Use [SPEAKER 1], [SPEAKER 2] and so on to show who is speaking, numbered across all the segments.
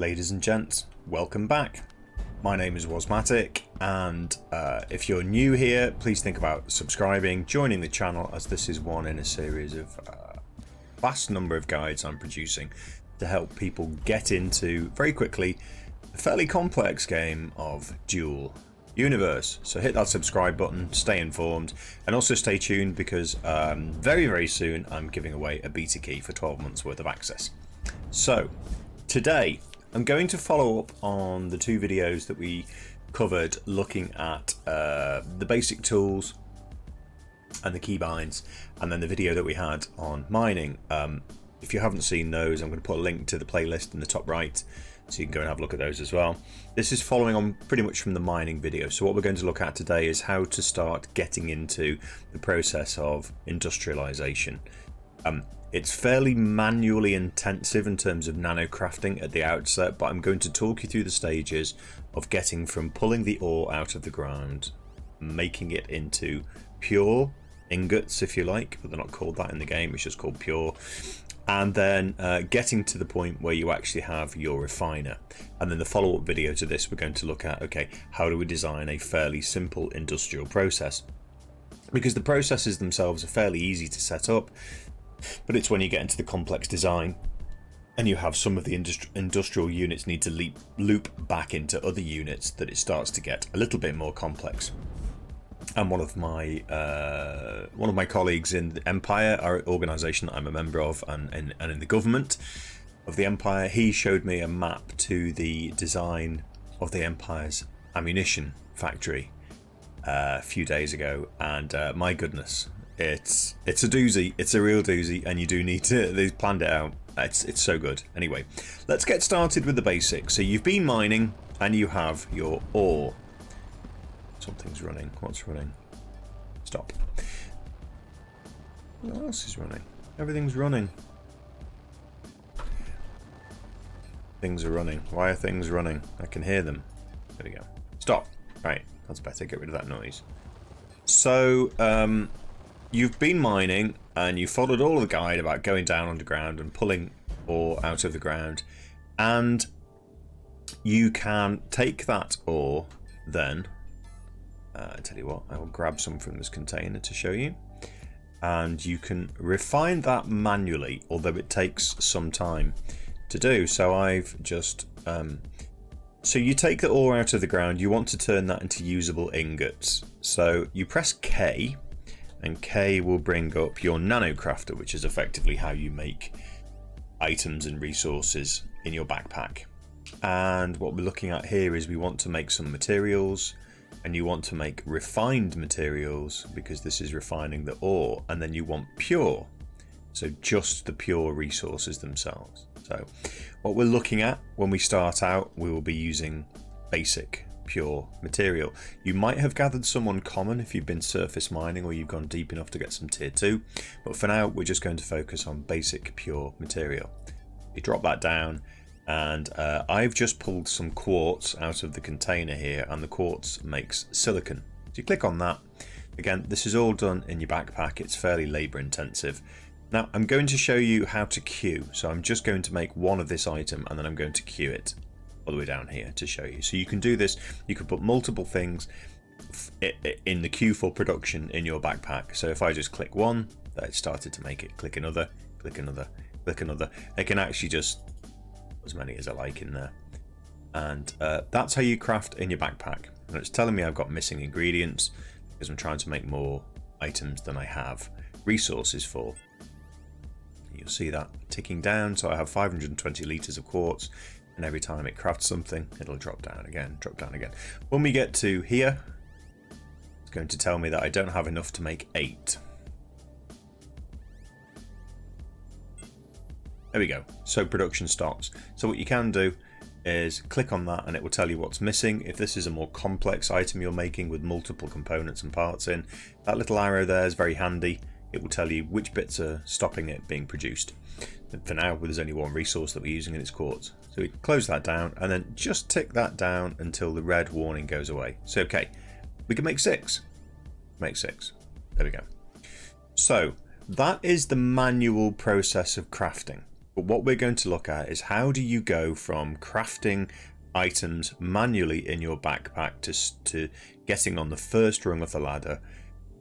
[SPEAKER 1] Ladies and gents, welcome back. My name is Wasmatic, and if you're new here, please think about subscribing, joining the channel, as this is one in a series of vast number of guides I'm producing to help people get into, very quickly, a fairly complex game of Dual Universe. So hit that subscribe button, stay informed, and also stay tuned because very soon I'm giving away a beta key for 12 months worth of access. So today I'm going to follow up on the two videos that we covered looking at the basic tools and the keybinds, and then the video that we had on mining. If you haven't seen those, I'm going to put a link to the playlist in the top right so you can go and have a look at those as well. This is following on pretty much from the mining video. So what we're going to look at today is how to start getting into the process of industrialization. It's fairly manually intensive in terms of nanocrafting at the outset, but I'm going to talk you through the stages of getting from pulling the ore out of the ground, making it into pure ingots, if you like, but they're not called that in the game, it's just called pure, and then getting to the point where you actually have your refiner. And then the follow-up video to this, we're going to look at, okay, how do we design a fairly simple industrial process? Because the processes themselves are fairly easy to set up, but it's when you get into the complex design and you have some of the industrial units need to loop back into other units that it starts to get a little bit more complex. And one of my colleagues in the Empire, our organisation that I'm a member of, and in the government of the Empire, he showed me a map to the design of the Empire's ammunition factory a few days ago, and my goodness, it's a doozy. It's a real doozy, and you do need to. They've planned it out. It's so good. Anyway, let's get started with the basics. So you've been mining, and you have your ore. Something's running. What's running? Stop. What else is running? Everything's running. Things are running. Why are things running? I can hear them. There we go. Stop. Right. That's better. Get rid of that noise. So, you've been mining and you followed all of the guide about going down underground and pulling ore out of the ground, and you can take that ore then, I tell you what, I will grab some from this container to show you, and you can refine that manually, although it takes some time to do. So I've just so you take the ore out of the ground, you want to turn that into usable ingots, so you press K, and K will bring up your nanocrafter, which is effectively how you make items and resources in your backpack. And what we're looking at here is we want to make some materials, and you want to make refined materials because this is refining the ore, and then you want pure, so just the pure resources themselves. So what we're looking at when we start out, we will be using basic pure material. You might have gathered some uncommon if you've been surface mining or you've gone deep enough to get some tier 2, but for now we're just going to focus on basic pure material. You drop that down, and I've just pulled some quartz out of the container here, and the quartz makes silicon. So you click on that. Again, this is all done in your backpack. It's fairly labor intensive. Now I'm going to show you how to queue, so I'm just going to make one of this item and then I'm going to queue it all the way down here to show you. So you can do this, you can put multiple things in the queue for production in your backpack. So if I just click one, that started to make it, click another, click another, click another. I can actually just put as many as I like in there. And that's how you craft in your backpack. And it's telling me I've got missing ingredients because I'm trying to make more items than I have resources for. You'll see that ticking down, so I have 520 litres of quartz, and every time it crafts something, it'll drop down again, drop down again. When we get to here, it's going to tell me that I don't have enough to make 8. There we go. So production stops. So what you can do is click on that and it will tell you what's missing. If this is a more complex item you're making with multiple components and parts in, that little arrow there is very handy. It will tell you which bits are stopping it being produced. But for now, there's only one resource that we're using, and it's quartz. So we close that down and then just tick that down until the red warning goes away. So okay, we can make 6. Make 6. There we go. So that is the manual process of crafting. But what we're going to look at is how do you go from crafting items manually in your backpack to getting on the first rung of the ladder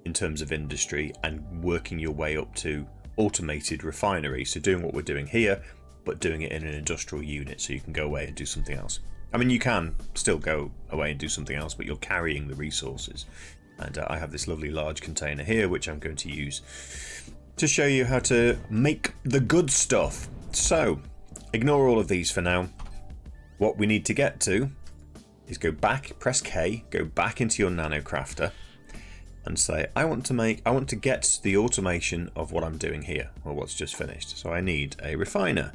[SPEAKER 1] in terms of industry and working your way up to automated refinery. So doing what we're doing here, but doing it in an industrial unit so you can go away and do something else. I mean, you can still go away and do something else, but you're carrying the resources. And I have this lovely large container here, which I'm going to use to show you how to make the good stuff. So, ignore all of these for now. What we need to get to is go back, press K, go back into your Nanocrafter, and say, I want to get the automation of what I'm doing here, or what's just finished. So I need a refiner.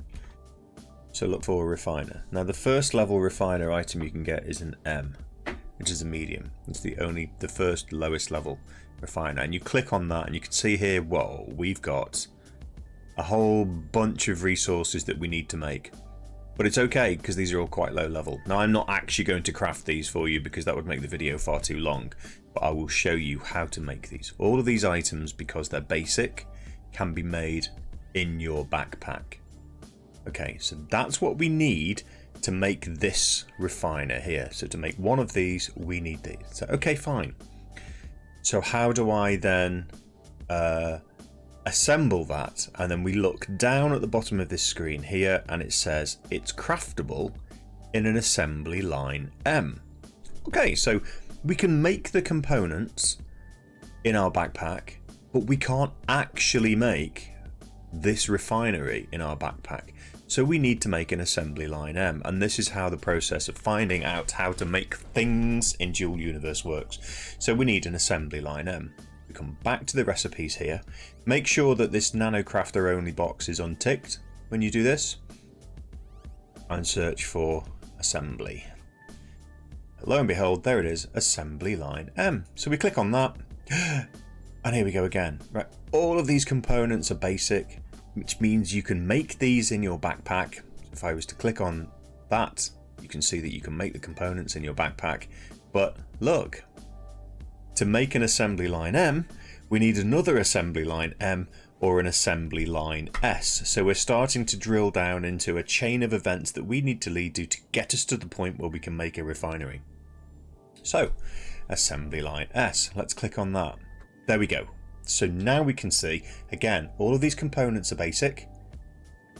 [SPEAKER 1] So look for a refiner. Now the first level refiner item you can get is an M, which is a medium. It's the first lowest level refiner. And you click on that and you can see here, whoa, we've got a whole bunch of resources that we need to make. But it's okay because these are all quite low level. Now I'm not actually going to craft these for you because that would make the video far too long. But I will show you how to make these. All of these items, because they're basic, can be made in your backpack. Okay, so that's what we need to make this refiner here. So to make one of these, we need these. So, okay, fine. So how do I then assemble that? And then we look down at the bottom of this screen here and it says it's craftable in an assembly line M. Okay, so we can make the components in our backpack, but we can't actually make this refinery in our backpack. So we need to make an assembly line M, and this is how the process of finding out how to make things in Dual Universe works. So we need an assembly line M. We come back to the recipes here. Make sure that this Nanocrafter only box is unticked when you do this, and search for assembly. Lo and behold, there it is, assembly line M. So we click on that, and here we go again. Right, all of these components are basic, which means you can make these in your backpack. If I was to click on that, you can see that you can make the components in your backpack. But look, to make an assembly line M, we need another assembly line M or an assembly line S. So we're starting to drill down into a chain of events that we need to lead to get us to the point where we can make a refinery. So, assembly line S, let's click on that. There we go. So now we can see, again, all of these components are basic,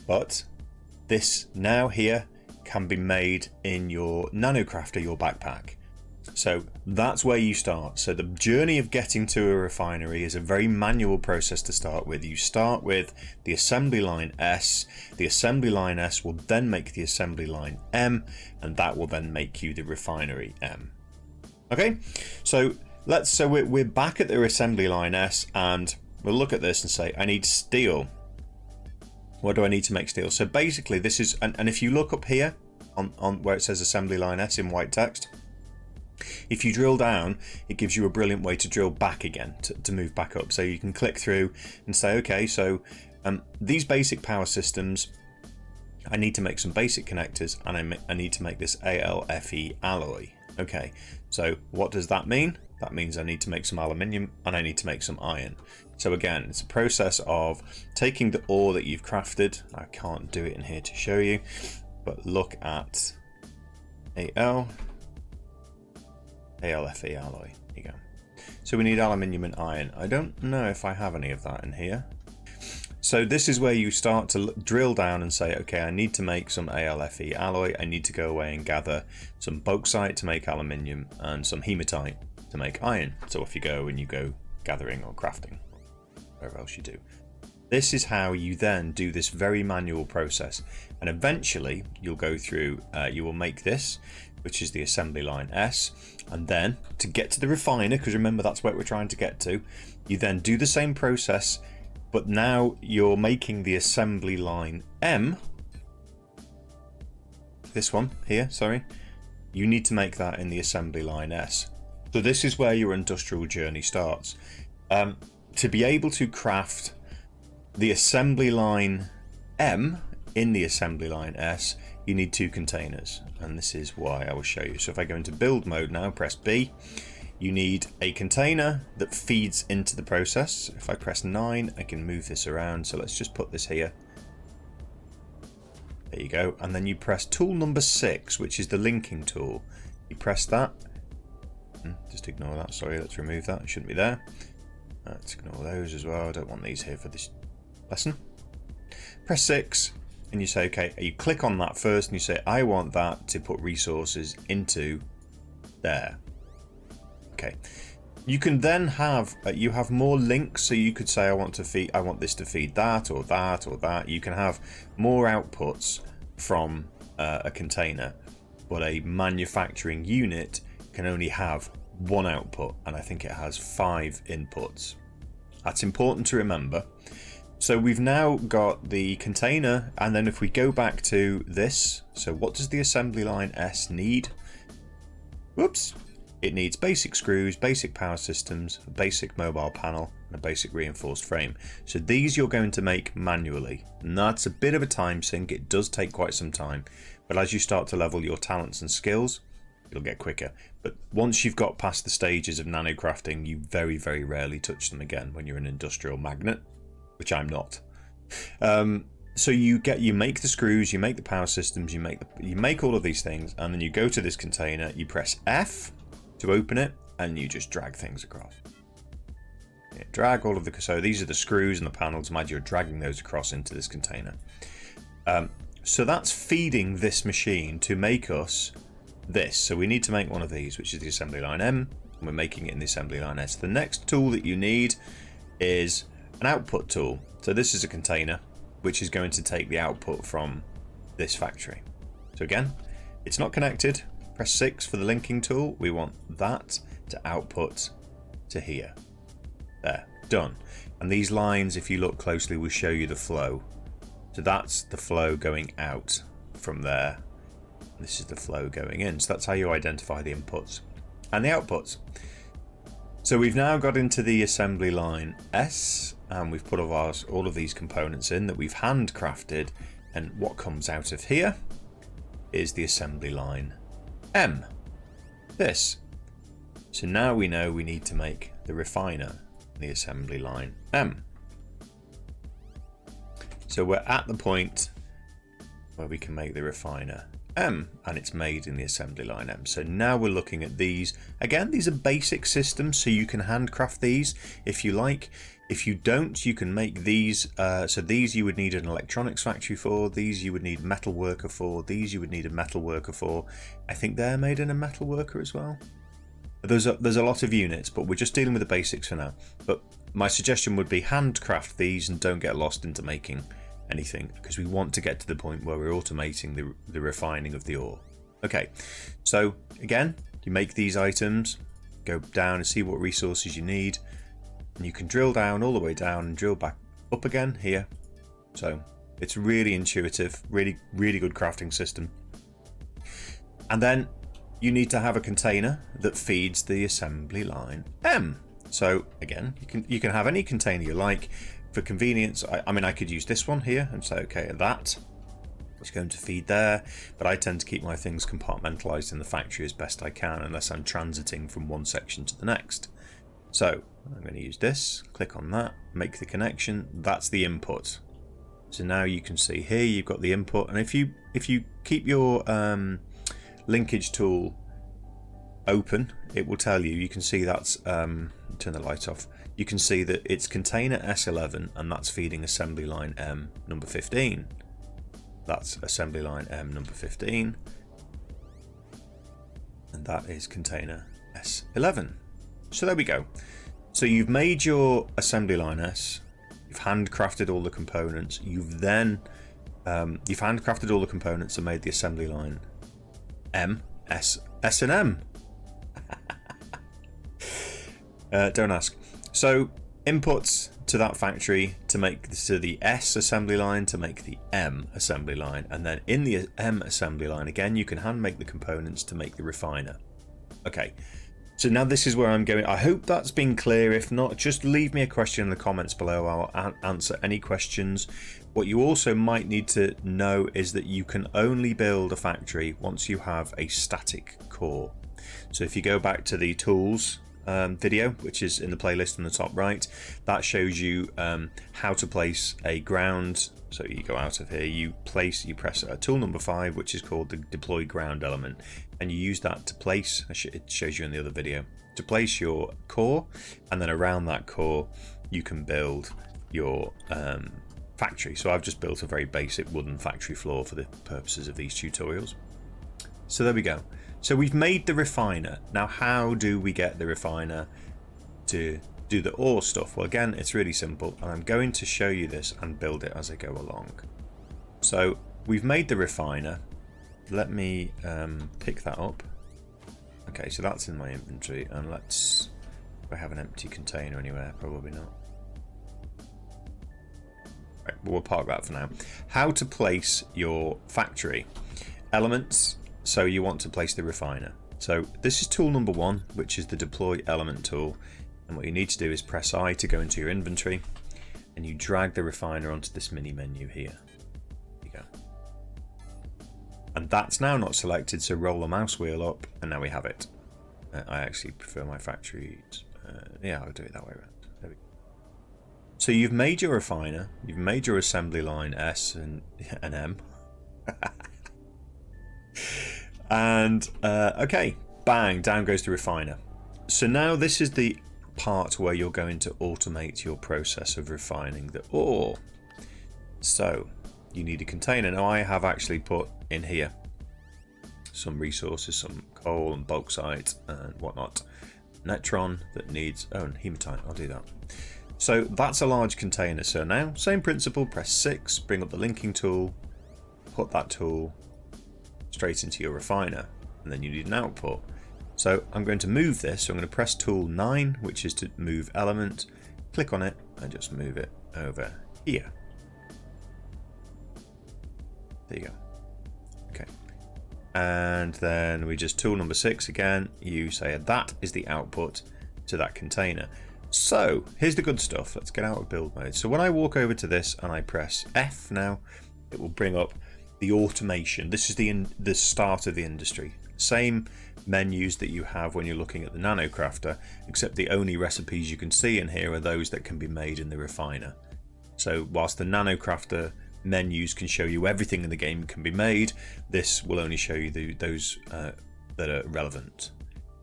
[SPEAKER 1] but this now here can be made in your Nanocrafter, your backpack. So that's where you start. So the journey of getting to a refinery is a very manual process to start with. You start with the assembly line S. The assembly line S will then make the assembly line M, and that will then make you the refinery M. Okay, so we're back at the assembly line S, and we'll look at this and say, I need steel. What do I need to make steel? So basically this is, and if you look up here on where it says assembly line S in white text, if you drill down, it gives you a brilliant way to drill back again, to move back up. So you can click through and say, okay, so these basic power systems, I need to make some basic connectors, and I need to make this ALFE alloy. Okay, so what does that mean? That means I need to make some aluminium and I need to make some iron. So again, it's a process of taking the ore that you've crafted. I can't do it in here to show you, but look at ALFE alloy. Here you go. So we need aluminium and iron. I don't know if I have any of that in here. So this is where you start to drill down and say, okay, I need to make some ALFE alloy. I need to go away and gather some bauxite to make aluminium and some hematite to make iron. So off you go and you go gathering or crafting, whatever else you do. This is how you then do this very manual process. And eventually you'll go through, you will make this, which is the assembly line S. And then to get to the refiner, because remember that's where we're trying to get to, you then do the same process, but now you're making the assembly line M. This one here, sorry. You need to make that in the assembly line S. So this is where your industrial journey starts. To be able to craft the assembly line M in the assembly line S, you need two containers, and this is why I will show you. So if I go into build mode now, press B, you need a container that feeds into the process. If I press 9, I can move this around. So let's just put this here. There you go. And then you press tool number 6, which is the linking tool. You press that. Just ignore that. Sorry, let's remove that. It shouldn't be there. Let's ignore those as well. I don't want these here for this lesson. Press 6 and you say, okay, you click on that first and you say, I want that to put resources into there. Okay. You can then have, you have more links, so you could say, I want this to feed that or that or that. You can have more outputs from a container, but a manufacturing unit can only have one output, and I think it has 5 inputs. That's important to remember. So we've now got the container, and then if we go back to this, so what does the assembly line S need? Whoops. It needs basic screws, basic power systems, a basic mobile panel, and a basic reinforced frame. So these you're going to make manually, and that's a bit of a time sink. It does take quite some time, but as you start to level your talents and skills, you'll get quicker. But once you've got past the stages of nanocrafting, you very, very rarely touch them again when you're an industrial magnet, which I'm not. So you make the screws, you make the power systems, you make all of these things, and then you go to this container, you press F to open it, and you just drag things across. Drag all of so these are the screws and the panels. Imagine you're dragging those across into this container. So that's feeding this machine to make us this. So we need to make one of these, which is the assembly line M, and we're making it in the assembly line S. The next tool that you need is an output tool. So this is a container which is going to take the output from this factory. So again, it's not connected. Press 6 for the linking tool. We want that to output to here. There, done. And these lines, if you look closely, will show you the flow. So that's the flow going out from there. This is the flow going in. So that's how you identify the inputs and the outputs. So we've now got into the assembly line S, and we've put all of these components in that we've handcrafted, and what comes out of here is the assembly line M. This. So now we know we need to make the refiner, the assembly line M. So we're at the point where we can make the refiner M, and it's made in the assembly line M. So now we're looking at these. Again, these are basic systems, so you can handcraft these if you like. If you don't, you can make these. So these you would need an electronics factory for. These you would need metal worker for. These you would need a metal worker for. I think they're made in a metal worker as well. There's a lot of units, but we're just dealing with the basics for now. But my suggestion would be handcraft these and don't get lost into making anything, because we want to get to the point where we're automating the refining of the ore. Okay, so again, you make these items, go down and see what resources you need, and you can drill down all the way down and drill back up again here. So it's really intuitive, really good crafting system. And then you need to have a container that feeds the assembly line M. So again, you can have any container you like. For convenience, I mean, I could use this one here and say, okay, that is going to feed there, but I tend to keep my things compartmentalized in the factory as best I can, unless I'm transiting from one section to the next. So I'm going to use this, click on that, make the connection. That's the input. So now you can see here you've got the input, and if you keep your linkage tool open, it will tell you. You can see that's turn the light off. You can see that it's container S11, and that's feeding assembly line M number 15. That's assembly line M number 15, and that is container S11. So there we go. So you've made your assembly line S, you've handcrafted all the components, you've handcrafted all the components and made the assembly line M, S and M. Don't ask. So inputs to that factory to make the S assembly line to make the M assembly line, and then in the M assembly line again you can hand make the components to make the refiner. Okay, so now this is where I'm going. I hope that's been clear. If not, just leave me a question in the comments below. I'll answer any questions. What you also might need to know is that you can only build a factory once you have a static core. So if you go back to the tools video, which is in the playlist on the top right, that shows you how to place a ground So you go out of here, you press tool number 5, which is called the deploy ground element, and you use that to place, it shows you in the other video, to place your core, and then around that core you can build your factory. So I've just built a very basic wooden factory floor for the purposes of these tutorials. So there we go. So we've made the refiner. Now how do we get the refiner to do the ore stuff? Well, again, it's really simple, and I'm going to show you this and build it as I go along. So we've made the refiner. Let me pick that up. Okay, so that's in my inventory, and let's, do I have an empty container anywhere? Probably not. Right, we'll park that for now. How to place your factory elements. So you want to place the refiner. So this is tool number 1, which is the deploy element tool. And what you need to do is press I to go into your inventory, and you drag the refiner onto this mini menu here. There you go. And that's now not selected, so roll the mouse wheel up, and now we have it. I actually prefer my factory. Yeah, I'll do it that way around. There we go. So you've made your refiner, you've made your assembly line S and M. And okay, bang, down goes the refiner. So now this is the part where you're going to automate your process of refining the ore. So you need a container. Now I have actually put in here some resources, some coal and bauxite and whatnot. Netron that needs, oh, and hematite, I'll do that. So that's a large container. So now, same principle, press 6, bring up the linking tool, put that tool straight into your refiner, and then you need an output. So I'm going to move this, so I'm going to press tool 9, which is to move element, click on it and just move it over here. There you go. Okay. And then we just tool number 6 again, you say that is the output to that container. So here's the good stuff. Let's get out of build mode. So when I walk over to this and I press F now, it will bring up the automation. This is the start of the industry. Same menus that you have when you're looking at the Nanocrafter, except the only recipes you can see in here are those that can be made in the refiner. So whilst the Nanocrafter menus can show you everything in the game can be made, this will only show you those that are relevant.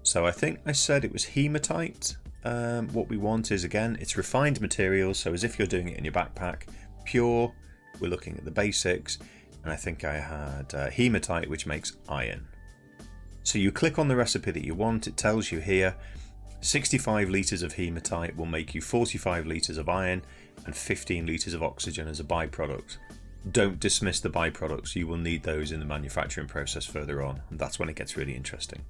[SPEAKER 1] So I think I said it was hematite. What we want is, again, it's refined materials, so as if you're doing it in your backpack. Pure, we're looking at the basics, and I think I had hematite, which makes iron. So you click on the recipe that you want, it tells you here 65 litres of hematite will make you 45 litres of iron and 15 litres of oxygen as a byproduct. Don't dismiss the byproducts, you will need those in the manufacturing process further on, and that's when it gets really interesting.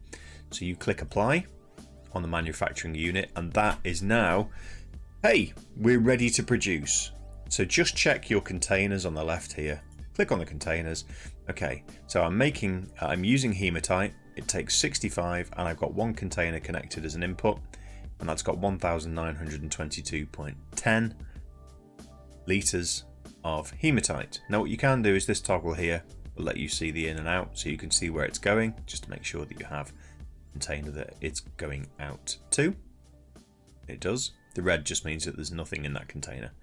[SPEAKER 1] So you click apply on the manufacturing unit, and that is now, hey, we're ready to produce. So just check your containers on the left here. Click on the containers. Okay, so I'm using hematite. It takes 65, and I've got one container connected as an input, and that's got 1922.10 litres of hematite. Now what you can do is this toggle here will let you see the in and out, so you can see where it's going, just to make sure that you have a container that it's going out to. It does. The red just means that there's nothing in that container.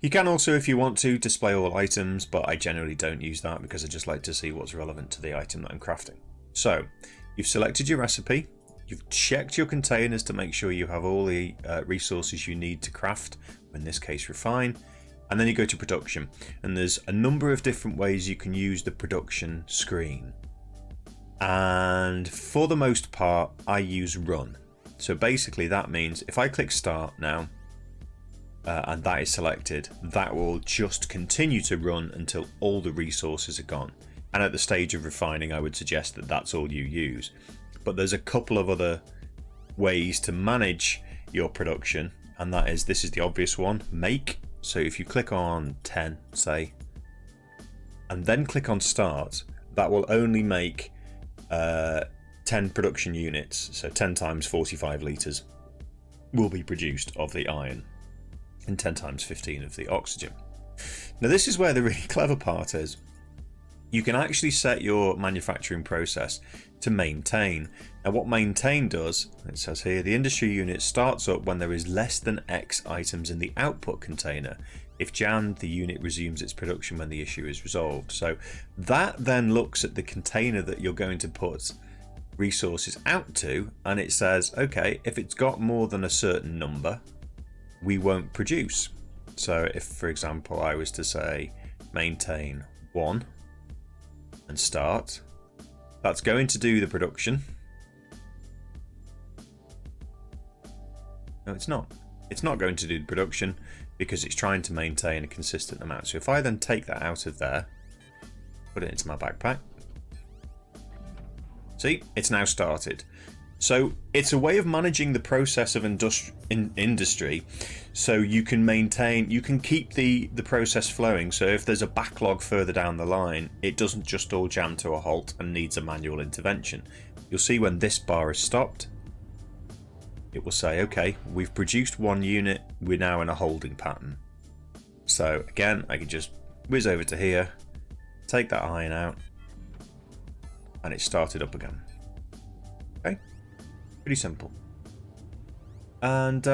[SPEAKER 1] You can also, if you want to, display all items, but I generally don't use that because I just like to see what's relevant to the item that I'm crafting. So you've selected your recipe, you've checked your containers to make sure you have all the resources you need to craft, in this case refine, and then you go to production, and there's a number of different ways you can use the production screen, and for the most part I use run. So basically that means if I click start now and that is selected, that will just continue to run until all the resources are gone. And at the stage of refining, I would suggest that that's all you use. But there's a couple of other ways to manage your production, and that is, this is the obvious one, make. So if you click on 10, say, and then click on start, that will only make 10 production units. So 10 times 45 litres will be produced of the iron, and 10 times 15 of the oxygen. Now this is where the really clever part is. You can actually set your manufacturing process to maintain. Now what maintain does, it says here, the industry unit starts up when there is less than X items in the output container. If jammed, the unit resumes its production when the issue is resolved. So that then looks at the container that you're going to put resources out to, and it says, okay, if it's got more than a certain number, we won't produce. So if, for example, I was to say maintain 1 and start, that's going to do the production. No, it's not. It's not going to do the production because it's trying to maintain a consistent amount. So if I then take that out of there, put it into my backpack, see, it's now started. So it's a way of managing the process of industry, so you can maintain, you can keep the process flowing. So if there's a backlog further down the line, it doesn't just all jam to a halt and needs a manual intervention. You'll see when this bar is stopped, it will say, okay, we've produced 1 unit, we're now in a holding pattern. So again, I can just whiz over to here, take that iron out, and it started up again. Okay, pretty simple. And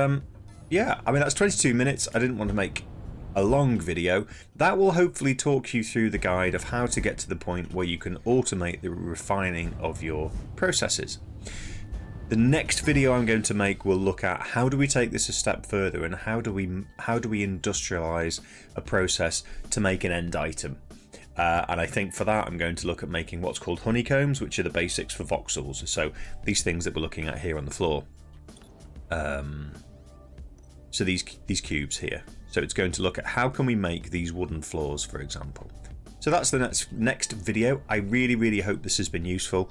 [SPEAKER 1] yeah, I mean, that's 22 minutes. I didn't want to make a long video. That will hopefully talk you through the guide of how to get to the point where you can automate the refining of your processes. The next video I'm going to make will look at how do we take this a step further, and how do we industrialize a process to make an end item. And I think for that I'm going to look at making what's called honeycombs, which are the basics for voxels. So these things that we're looking at here on the floor. So these cubes here. So it's going to look at how can we make these wooden floors, for example. So that's the next video. I really hope this has been useful.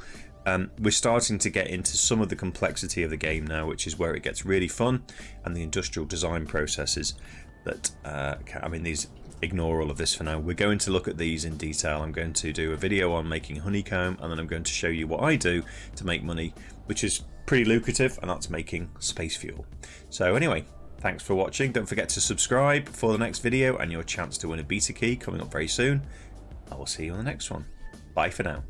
[SPEAKER 1] We're starting to get into some of the complexity of the game now, which is where it gets really fun, and the industrial design processes that, I mean, these, ignore all of this for now. We're going to look at these in detail. I'm going to do a video on making honeycomb, and then I'm going to show you what I do to make money, which is pretty lucrative, and that's making space fuel. So anyway, thanks for watching. Don't forget to subscribe for the next video and your chance to win a beta key coming up very soon. I will see you on the next one. Bye for now.